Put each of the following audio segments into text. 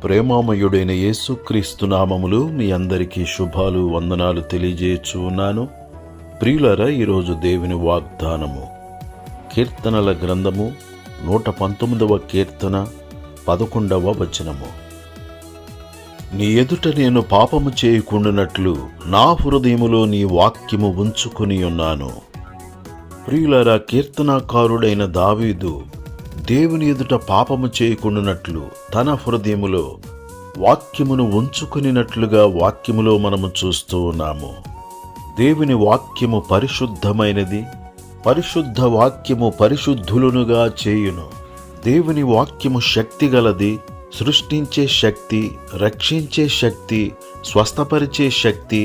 ప్రేమామయుడైన యేసుక్రీస్తు నామములు మీ అందరికీ శుభాలు వందనాలు తెలియజేయచ్చు ఉన్నాను. ప్రియులారా, ఈరోజు దేవుని వాగ్దానము కీర్తనల గ్రంథము 119వ కీర్తన 11వ వచనము. నీ ఎదుట నేను పాపము చేయకుండానట్లు నా హృదయములో నీ వాక్యము ఉంచుకుని ఉన్నాను. ప్రియులారా, కీర్తనాకారుడైన దావీదు దేవుని ఎదుట పాపము చేయకుండానట్లు తన హృదయములో వాక్యమును ఉంచుకునినట్లుగా వాక్యములో మనము చూస్తూ ఉన్నాము. దేవుని వాక్యము పరిశుద్ధమైనది, పరిశుద్ధ వాక్యము పరిశుద్ధులనుగా చేయును. దేవుని వాక్యము శక్తి గలది, సృష్టించే శక్తి, రక్షించే శక్తి, స్వస్థపరిచే శక్తి,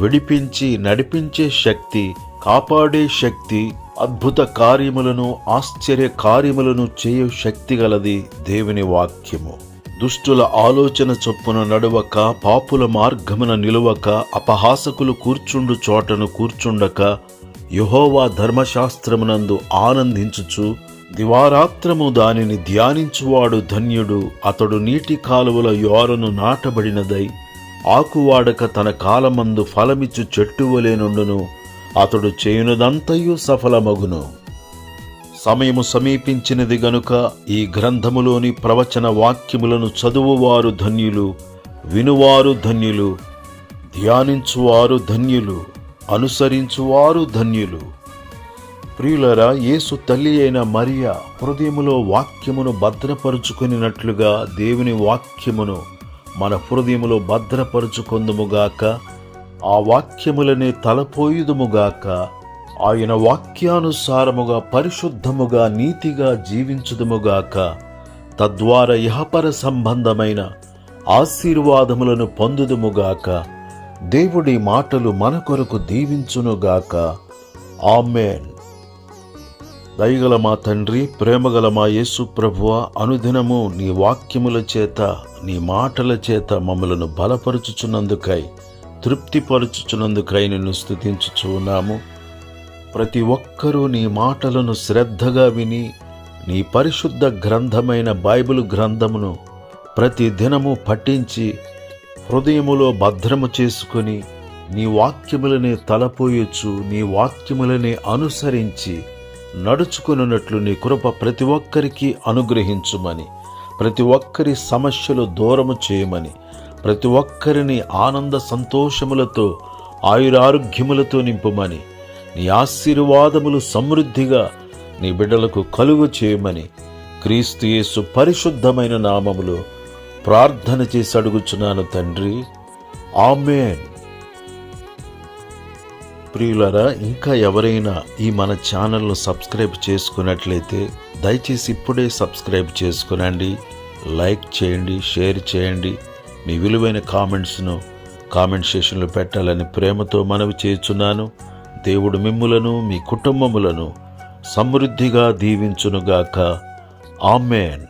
విడిపించి నడిపించే శక్తి, కాపాడే శక్తి, అద్భుత కార్యములను ఆశ్చర్య కార్యములను చేయు శక్తి గలది దేవుని వాక్యము. దుష్టుల ఆలోచన చొప్పున నడవక, పాపుల మార్గమున నిలువక, అపహాసకులు కూర్చుండు చోటను కూర్చుండక, యెహోవా ధర్మశాస్త్రమునందు ఆనందించుచు దివారాత్రము దానిని ధ్యానించువాడు ధన్యుడు. అతడు నీటి కాలువల యోరను నాటబడినదై ఆకువాడక తన కాలమందు ఫలమిచ్చు చెట్టు వలె నుండును. అతడు చేయునదంతయు సఫలమగును. సమయము సమీపించినది గనుక ఈ గ్రంథములోని ప్రవచన వాక్యములను చదువువారు ధన్యులు, వినువారు ధన్యులు, ధ్యానించువారు ధన్యులు, అనుసరించువారు ధన్యులు. ప్రియులరా, యేసు తల్లి అయిన మరియ హృదయములో వాక్యమును భద్రపరుచుకునినట్లుగా దేవుని వాక్యమును మన హృదయములో భద్రపరుచుకొందుముగాక. ఆ వాక్యములనే తలపోయుదుముగాక. ఆయన వాక్యానుసారముగా పరిశుద్ధముగా నీతిగా జీవించుదుముగాక. తద్వారా ఇహపర సంబంధమైన ఆశీర్వాదములను పొందుదుముగాక. దేవుడి మాటలు మన కొరకు దీవించునుగాక. ఆమేన్. దయగల మా తండ్రి, ప్రేమగల మా యేసు ప్రభువా, అనుదినము నీ వాక్యముల చేత, నీ మాటల చేత మమ్మలను బలపరుచుచున్నందుకై, తృప్తిపరచుచున్నందుకై నిన్ను స్తుతించుచు ఉన్నాము. ప్రతి ఒక్కరూ నీ మాటలను శ్రద్ధగా విని నీ పరిశుద్ధ గ్రంథమైన బైబిల్ గ్రంథమును ప్రతి దినము పఠించి హృదయములో భద్రము చేసుకుని నీ వాక్యములనే తలపోయొచ్చు, నీ వాక్యములనే అనుసరించి నడుచుకున్నట్లు నీ కృప ప్రతి ఒక్కరికి అనుగ్రహించుమని, ప్రతి ఒక్కరి సమస్యలు దూరము చేయమని, ప్రతి ఒక్కరిని ఆనంద సంతోషములతో ఆయురారోగ్యములతో నింపుమని, నీ ఆశీర్వాదములు సమృద్ధిగా నీ బిడ్డలకు కలుగు చేయమని క్రీస్తు యేసు పరిశుద్ధమైన నామములో ప్రార్థన చేసి అడుగుచున్నాను తండ్రి. ఆమేన్. ప్రియులారా, ఇంకా ఎవరైనా ఈ మన ఛానల్ను సబ్స్క్రైబ్ చేసుకున్నట్లయితే దయచేసి ఇప్పుడే సబ్స్క్రైబ్ చేసుకునండి. లైక్ చేయండి, షేర్ చేయండి. మీ విలువైన కామెంట్స్ను కామెంట్ సెషన్లో పెట్టాలని ప్రేమతో మనవి చేస్తున్నాను. దేవుడు మిమ్ములను, మీ కుటుంబములను సమృద్ధిగా దీవించునుగాక. ఆమేన్.